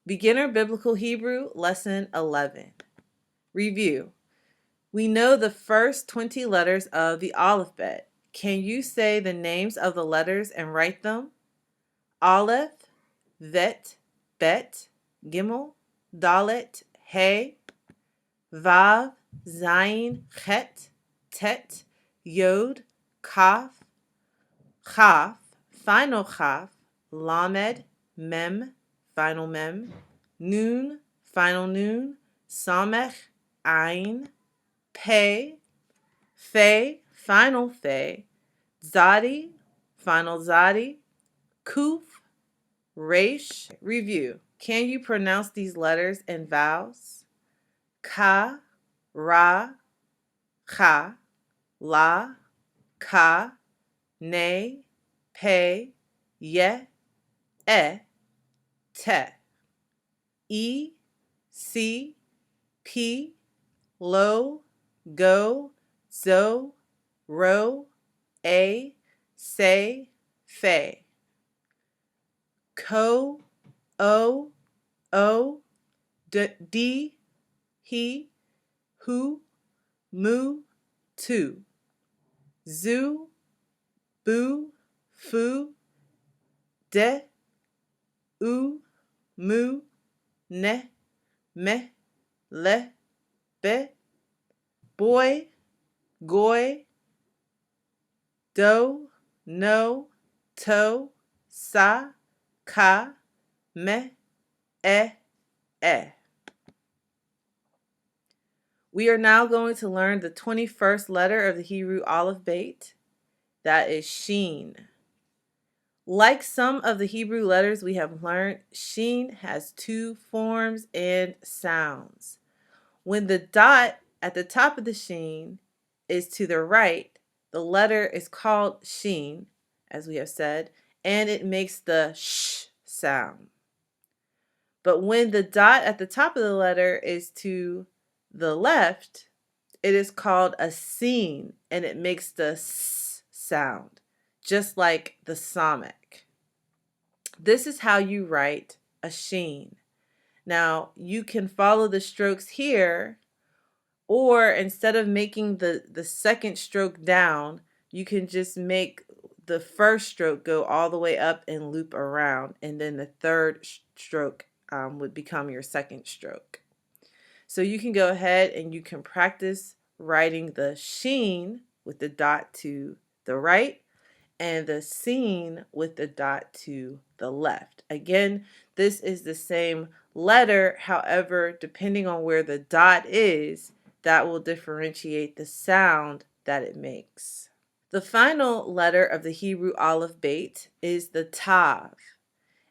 Beginner Biblical Hebrew, Lesson 11. Review. We know the first 20 letters of the alphabet. Can you say the names of the letters and write them? Aleph, Vet, Bet, Gimel, Dalet, He, Vav, Zayin, Chet, Tet, Yod, Kaf, Chaf, final Chaf, Lamed, Mem, final Mem, Nun, final Nun, Samech, Ain, Pei, Fe, final Fe, Zadi, final Zadi, Kuf, Resh. Review. Can you pronounce these letters and vowels? Ka, Ra, Cha, La, Ka, Ne, Pe, Ye, E, Te. E, C, P, Lo, Go, Zo, Ro, A, Say, Fe. Ko, O, D, He, Hu, Mu, Tu. Zu, Bu, Fu, De, U, Mu, Ne, Me, Le, Be. Boy, Goy, Do, No, To, Sa, Ka, Me, E. We are now going to learn the 21st letter of the Hebrew alphabet. That is Shin. Like some of the Hebrew letters we have learned, Shin has two forms and sounds. When the dot at the top of the Shin is to the right, the letter is called Shin, as we have said, and it makes the sh sound. But when the dot at the top of the letter is to the left, it is called a sin, and it makes the s sound, just like the Samic. This is how you write a Shin. Now, you can follow the strokes here, or instead of making the second stroke down, you can just make the first stroke go all the way up and loop around, and then the third stroke would become your second stroke. So you can go ahead and you can practice writing the Shin with the dot to the right and the Sin with the dot to the left. Again, this is the same letter, however, depending on where the dot is, that will differentiate the sound that it makes. The final letter of the Hebrew alphabet is the Tav,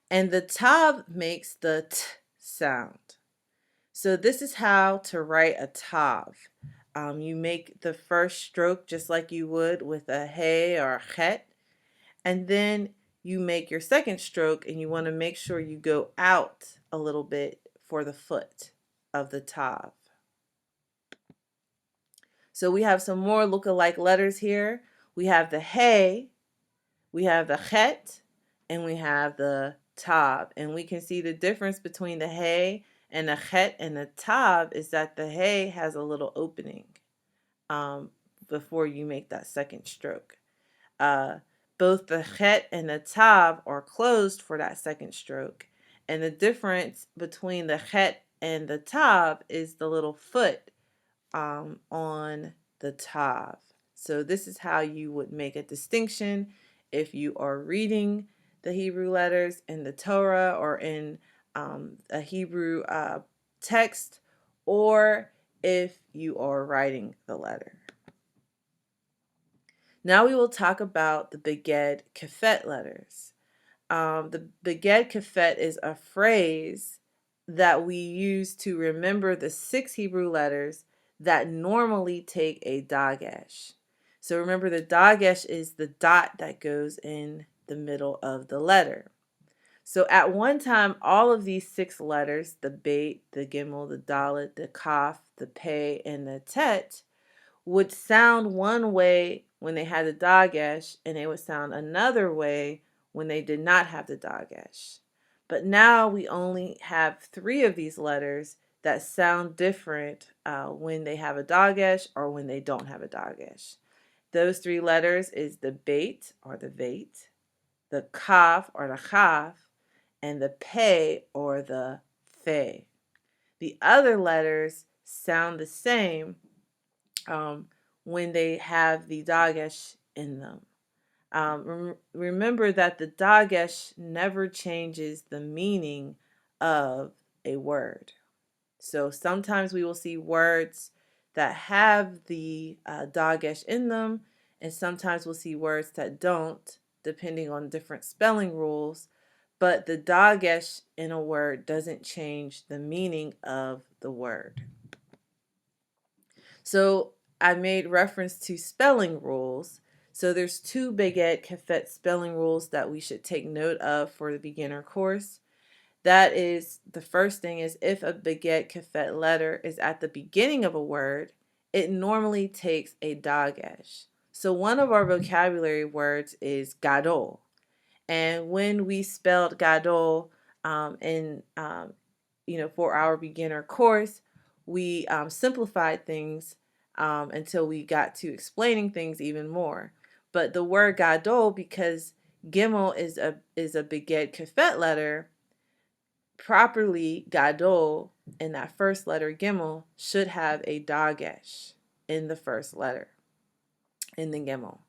and the Tav makes the T sound. So this is how to write a Tav. You make the first stroke just like you would with a He or a Chet, and then you make your second stroke, and you want to make sure you go out a little bit for the foot of the Tav. So we have some more look-alike letters here. We have the He, we have the Chet, and we have the Tav. And we can see the difference between the He and the Chet and the Tav is that the He has a little opening before you make that second stroke. Both the Chet and the Tav are closed for that second stroke. And the difference between the Chet and the Tav is the little foot on the Tav. So this is how you would make a distinction if you are reading the Hebrew letters in the Torah or in a Hebrew text, or if you are writing the letter. Now we will talk about the Beged Kefet letters. The Beged Kefet is a phrase that we use to remember the 6 Hebrew letters that normally take a Dagesh. So remember, the Dagesh is the dot that goes in the middle of the letter. So at one time, all of these 6 letters, the Beit, the Gimel, the Dalet, the Kaf, the Pei, and the Tet, would sound one way when they had the Dagesh, and they would sound another way when they did not have the Dagesh. But now we only have 3 of these letters that sound different when they have a Dagesh or when they don't have a Dagesh. Those 3 letters is the bait or the vait, the kaf or the chaf, and the pe or the fe. The other letters sound the same when they have the Dagesh in them. Remember that the Dagesh never changes the meaning of a word. So sometimes we will see words that have the Dagesh in them, and sometimes we'll see words that don't, depending on different spelling rules. But the Dagesh in a word doesn't change the meaning of the word. So I made reference to spelling rules. So there's 2 Beged Kefet spelling rules that we should take note of for the beginner course. That is, the first thing is if a Beged Kefet letter is at the beginning of a word, it normally takes a Dagesh. So one of our vocabulary words is gadol. And when we spelled gadol for our beginner course, we simplified things until we got to explaining things even more. But the word gadol, because gimel is a beged kefet letter, properly gadol in that first letter gimel should have a dagesh in the first letter in the gimel.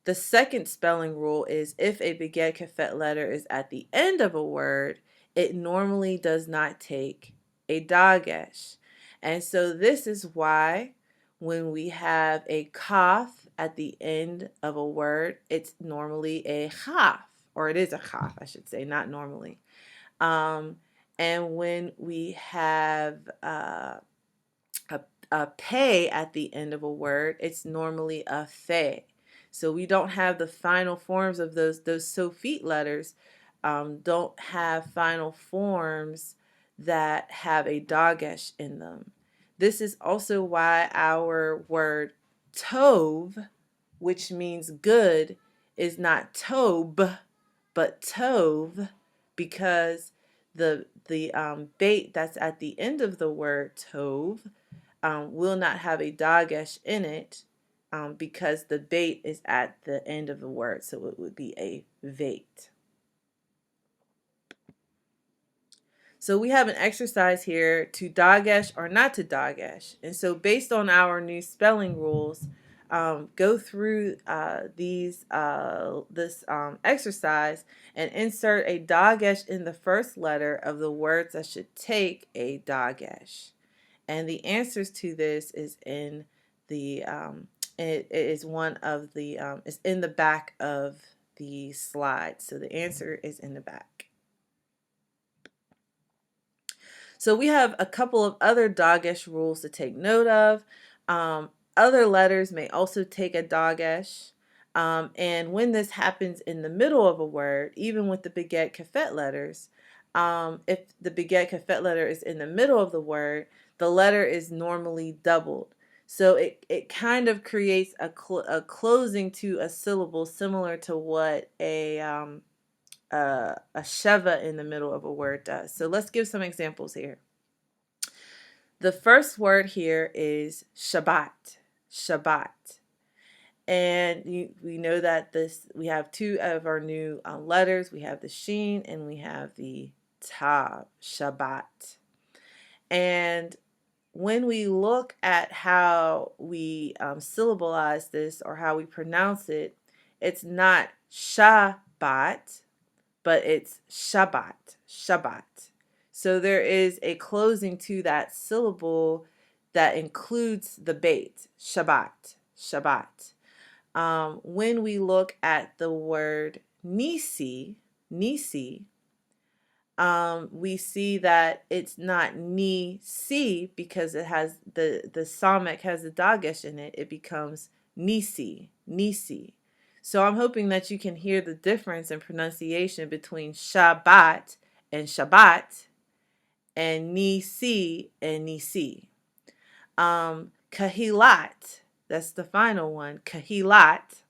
The second spelling rule is if a beged kefet letter is at the end of a word, it normally does not take a dagesh. And so this is why when we have a kaf at the end of a word, it's normally a chaf, or it is a chaf, I should say, not normally. And when we have a pay at the end of a word, it's normally a fe. So we don't have the final forms of those Sofit letters. Don't have final forms that have a dagesh in them. This is also why our word tov, which means good, is not tob, but tov, because the bait that's at the end of the word tov will not have a dagesh in it because the bait is at the end of the word, so it would be a vait. So we have an exercise here to dagesh or not to dagesh. And so based on our new spelling rules, go through this exercise and insert a dagesh in the first letter of the words that should take a dagesh. And the answers to this is in the it is one of the it's in the back of the slide. So the answer is in the back. So we have a couple of other Dagesh rules to take note of. Other letters may also take a Dagesh. And when this happens in the middle of a word, even with the Beged Kefet letters, if the Beged Kefet letter is in the middle of the word, the letter is normally doubled. So it kind of creates a closing to a syllable similar to what a sheva in the middle of a word does. So let's give some examples here. The first word here is Shabbat. Shabbat. And we know that we have 2 of our new letters. We have the Shin and we have the Tav. Shabbat. And when we look at how we syllableize this or how we pronounce it, it's not Shabbat, but it's Shabbat. Shabbat. So there is a closing to that syllable that includes the bait. Shabbat. Shabbat. When we look at the word Nisi, Nisi, we see that it's not Ni-si because it has the samek has the dagesh in it. It becomes Nisi, Nisi. So I'm hoping that you can hear the difference in pronunciation between Shabbat and Shabbat and Nisi and Nisi. Kahilat, that's the final one. Kahilat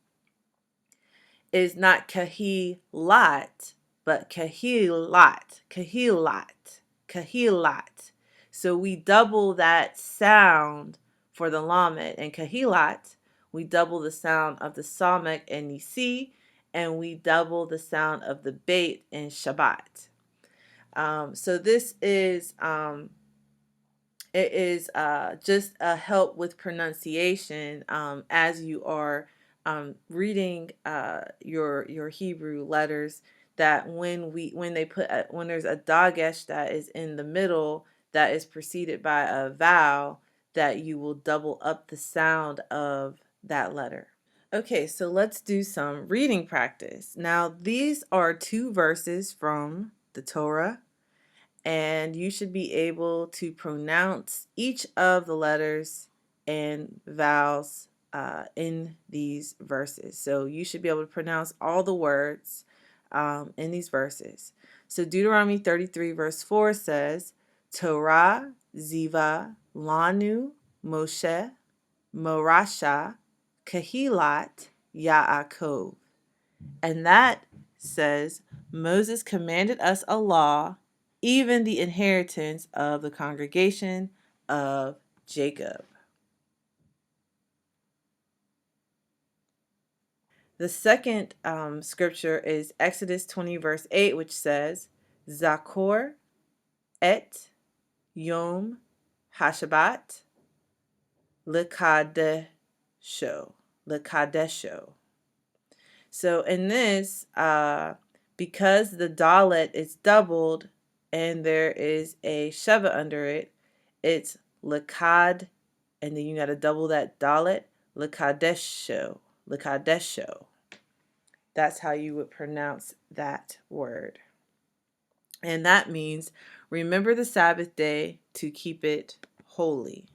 is not Kahilat, but kahilat, kahilat, kahilat. So we double that sound for the lamed. And kahilat, we double the sound of the samek and nisi, and we double the sound of the bait in Shabbat. So this is it is just a help with pronunciation as you are reading your Hebrew letters. That when they put when there's a dagesh that is in the middle that is preceded by a vowel, that you will double up the sound of that letter. Okay, so let's do some reading practice. Now, these are 2 verses from the Torah, and you should be able to pronounce each of the letters and vowels in these verses. So you should be able to pronounce all the words in these verses. So Deuteronomy 33 verse 4 says, Torah ziva lanu Moshe morasha kahilat Yaakov. And that says, Moses commanded us a law, even the inheritance of the congregation of Jacob. The second scripture is Exodus 20, verse 8, which says, Zakor et Yom Hashabbat Lekadesho. Lekadesho. So in this, because the dalet is doubled and there is a sheva under it, it's lekad, and then you got to double that dalet, lekadesho, lekadesho. That's how you would pronounce that word. And that means remember the Sabbath day to keep it holy.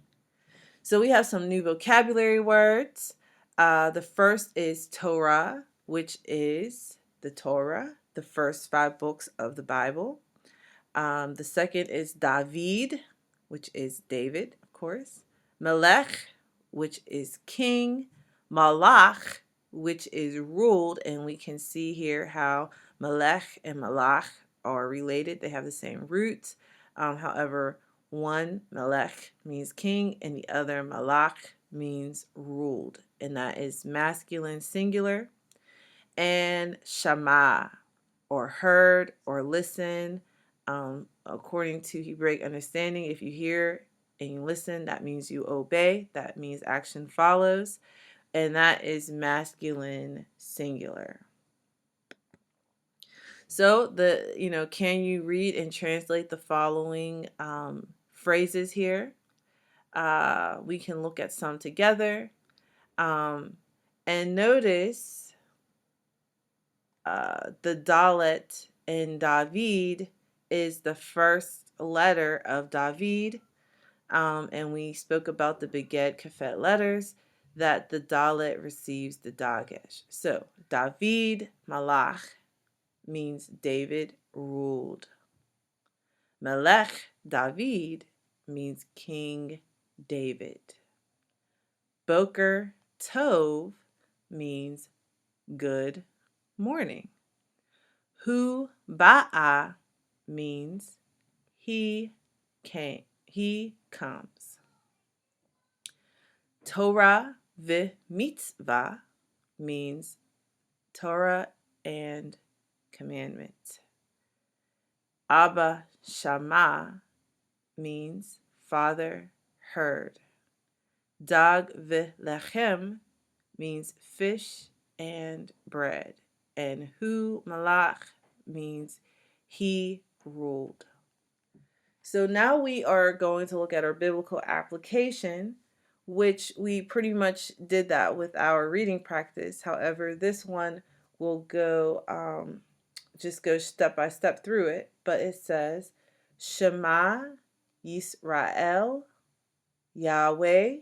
So we have some new vocabulary words. The first is Torah, which is the Torah, the first 5 books of the Bible. The second is David, which is David, of course. Melech, which is king. Malach, which is ruled. And we can see here how Melech and Malach are related. They have the same roots. However, one, Melech, means king, and the other, Malach, means ruled. And that is masculine singular. And Shama, or heard, or listen. According to Hebraic understanding, if you hear and you listen, that means you obey. That means action follows. And that is masculine singular. So can you read and translate the following phrases here? We can look at some together. And notice the dalet in David is the first letter of David. And we spoke about the Beged Kefet letters, that the dalet receives the dagesh. So David Malach means David ruled. Melech David means King David. Boker Tov means good morning. Hu Ba'a means he came, he comes. Torah v'mitzvah means Torah and commandment. Abba Shama means Father heard. Dag v'lechem means fish and bread. And Hu Malach means he ruled. So now we are going to look at our biblical application, which we pretty much did that with our reading practice. However, this one will just go step by step through it. But it says, Shema Yisrael, Yahweh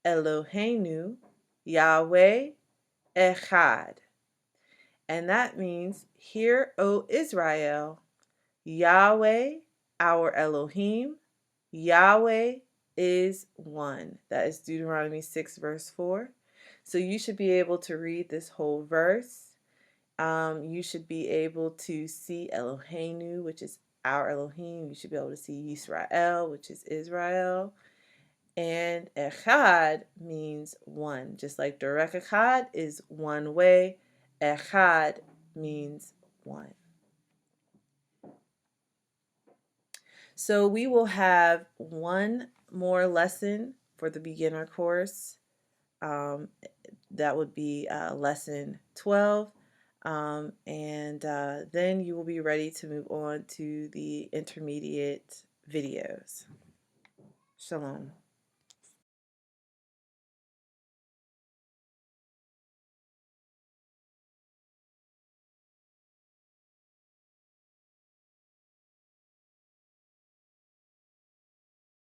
Eloheinu, Yahweh Echad. And that means, hear, O Israel, Yahweh, our Elohim, Yahweh is one. That is Deuteronomy 6 verse 4. So you should be able to read this whole verse You should be able to see Eloheinu, which is our Elohim. You should be able to see Yisrael, which is Israel. And Echad means one. Just like Derek Echad is one way, Echad means one. So we will have one more lesson for the beginner course. That would be lesson 12. And then you will be ready to move on to the intermediate videos. Shalom.